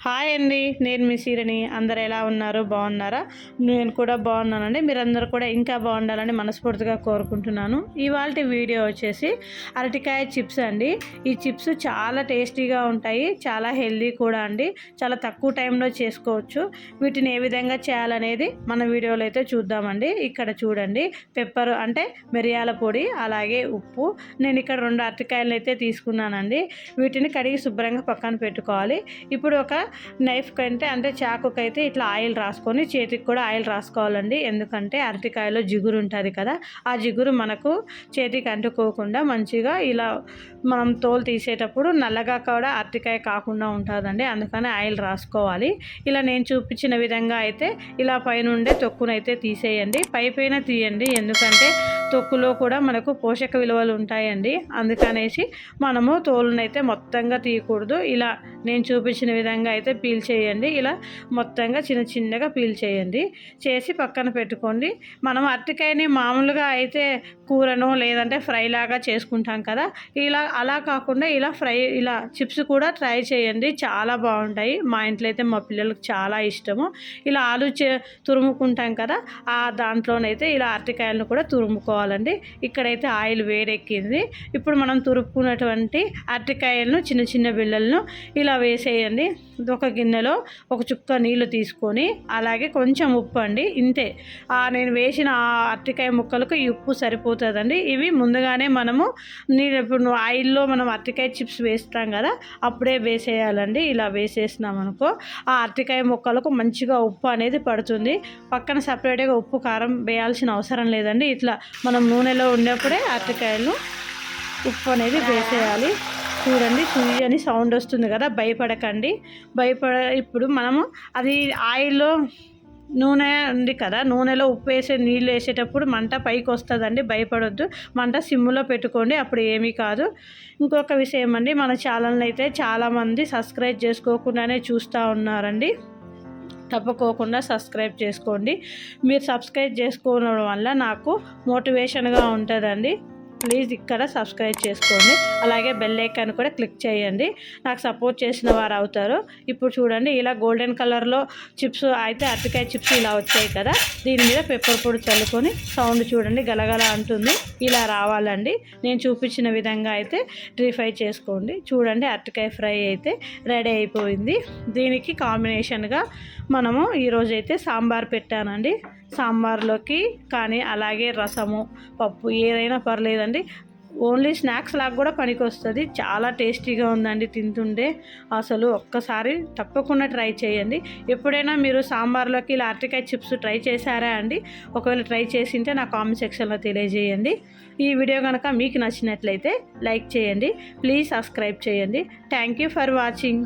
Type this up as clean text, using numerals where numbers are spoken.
Hi అండి, నేను మీ సీరని. అందరు ఎలా ఉన్నారు? బాగున్నారా? నేను కూడా బాగున్నానండి. మీరందరూ కూడా ఇంకా బాగుండాలని మనస్ఫూర్తిగా కోరుకుంటున్నాను. ఇవాళ వీడియో వచ్చేసి అరటికాయ చిప్స్ అండి. ఈ చిప్స్ చాలా టేస్టీగా ఉంటాయి, చాలా హెల్దీ కూడా అండి. చాలా తక్కువ టైంలో చేసుకోవచ్చు. వీటిని ఏ విధంగా చేయాలనేది మన వీడియోలో అయితే చూద్దామండి. ఇక్కడ చూడండి, పెప్పర్ అంటే మిరియాల పొడి, అలాగే ఉప్పు. నేను ఇక్కడ 2 అరటికాయలు అయితే తీసుకున్నానండి. వీటిని కడిగి శుభ్రంగా పక్కన పెట్టుకోవాలి. ఇప్పుడు ఒక నైఫ్ కంటే అంటే చాకుకైతే ఇట్లా ఆయిల్ రాసుకొని చేతికి కూడా ఆయిల్ రాసుకోవాలండి. ఎందుకంటే అరటికాయలో జిగురు ఉంటుంది కదా, ఆ జిగురు మనకు చేతికి అంటుకోకుండా మంచిగా ఇలా మనం తోలు తీసేటప్పుడు నల్లగా కూడా అరటికాయ కాకుండా ఉంటుందండి. అందుకని ఆయిల్ రాసుకోవాలి. ఇలా నేను చూపించిన విధంగా అయితే ఇలా పైనుండే తొక్కునైతే తీసేయండి, పైన తీయండి. ఎందుకంటే తొక్కులో కూడా మనకు పోషక విలువలు ఉంటాయండి. అందుకనేసి మనము తోలునైతే మొత్తంగా తీయకూడదు. ఇలా నేను చూపించిన విధంగా అయితే పీల్ చేయండి. ఇలా మొత్తంగా చిన్నగా పీల్ చేయండి. చేసి పక్కన పెట్టుకోండి. మనం అరటికాయని మామూలుగా అయితే కూరను లేదంటే ఫ్రై లాగా చేసుకుంటాం కదా, అలా కాకుండా ఇలా చిప్స్ కూడా ట్రై చేయండి. చాలా బాగుంటాయి. మా ఇంట్లో అయితే మా పిల్లలకు చాలా ఇష్టము. ఇలా ఆలు తురుముకుంటాం కదా, ఆ దాంట్లోనైతే ఇలా అరటికాయలను కూడా తురుముకోవాలండి. ఇక్కడైతే ఆయిల్ వేడెక్కింది. ఇప్పుడు మనం తురుపుకున్నటువంటి అరటికాయలను చిన్న బిళ్ళలను ఇలా వేసేయండి. ఒక గిన్నెలో ఒక చుక్క నీళ్లు తీసుకొని అలాగే కొంచెం ఉప్పు అండి, ఇంతే. నేను వేసిన అరటికాయ ముక్కలకు ఈ ఉప్పు సరిపోతుందండి. ఇవి ముందుగానే మనము ఇప్పుడు ఆయిల్లో మనం అరటికాయ చిప్స్ వేస్తాం కదా, అప్పుడే వేసేయాలండి. ఇలా వేసేసినాం అనుకో ఆ అరటికాయ ముక్కలకు మంచిగా ఉప్పు అనేది పడుతుంది. పక్కన సపరేట్గా ఉప్పు కారం వేయాల్సిన అవసరం లేదండి. ఇట్లా మనం నూనెలో ఉన్నప్పుడే అరటికాయలు ఉప్పు అనేది వేసేయాలి. చూడండి, సుయ్యి అని సౌండ్ వస్తుంది కదా, భయపడకండి. ఇప్పుడు మనము అది ఆయిల్లో నూనె ఉంది కదా, నూనెలో ఉప్పు వేసే నీళ్ళు వేసేటప్పుడు మంట పైకి వస్తుందండి. భయపడొద్దు, మంట సిమ్లో పెట్టుకోండి, అప్పుడు ఏమీ కాదు. ఇంకొక విషయం అండి, మన ఛానల్ని అయితే చాలామంది సబ్స్క్రైబ్ చేసుకోకుండానే చూస్తూ ఉన్నారండి. తప్పకోకుండా సబ్స్క్రైబ్ చేసుకోండి. మీరు సబ్స్క్రైబ్ చేసుకోవడం వల్ల నాకు మోటివేషన్గా ఉంటుందండి. ప్లీజ్ ఇక్కడ సబ్స్క్రైబ్ చేసుకోండి. అలాగే బెల్ ఐకాన్ కూడా క్లిక్ చేయండి. నాకు సపోర్ట్ చేసిన వారు అవుతారు. ఇప్పుడు చూడండి, ఇలా గోల్డెన్ కలర్లో చిప్స్ అయితే అరటికాయ చిప్స్ ఇలా వచ్చాయి కదా, దీని మీద పెప్పర్ పొడి చల్లుకొని సౌండ్ చూడండి గలగల అంటుంది. ఇలా రావాలండి. నేను చూపించిన విధంగా అయితే ఫ్రై చేసుకోండి. చూడండి, అరటికాయ ఫ్రై అయితే రెడీ అయిపోయింది. దీనికి కాంబినేషన్గా మనము ఈరోజైతే సాంబార్ పెట్టానండి. సాంబార్లోకి కానీ అలాగే రసము, పప్పు ఏదైనా పర్లేదండి. ఓన్లీ స్నాక్స్ లాగా కూడా పనికి వస్తుంది. చాలా టేస్టీగా ఉందండి తింటుండే. అసలు ఒక్కసారి తప్పకుండా ట్రై చేయండి. ఎప్పుడైనా మీరు సాంబార్లోకి ఇలా అరటికాయ చిప్స్ ట్రై చేశారా అండి? ఒకవేళ ట్రై చేసింటే నా కామెంట్ సెక్షన్లో తెలియజేయండి. ఈ వీడియో కనుక మీకు నచ్చినట్లయితే లైక్ చేయండి. ప్లీజ్ సబ్స్క్రైబ్ చేయండి. Thank you for watching.